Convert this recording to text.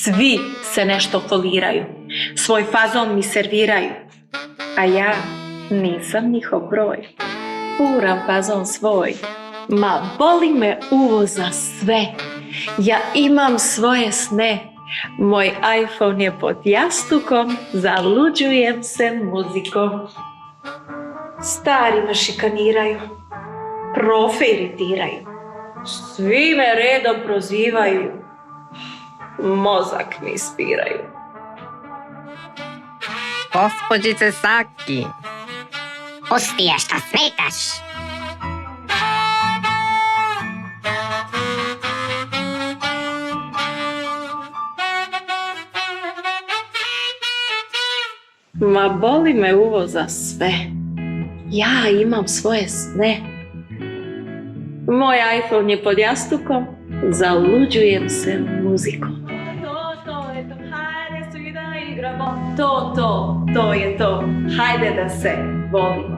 Svi se nešto foliraju, svoj fazon mi serviraju, a ja nisam njihov broj. Furam fazon svoj, ma boli me uvo za sve. Ja imam svoje sne, moj iPhone je pod jastukom, zaluđujem se muzikom. Stari me šikaniraju, profe iritiraju, svi me redom prozivaju, mozak mi ispiraju. Gospođice Saki, pusti je šta smetaš. Ma boli me uvo za sve. Ja imam svoje sne. Moj iPhone je pod jastukom, zaluđujem se muzikom. To je to, hajde svi da igramo. To je to, hajde da se volimo.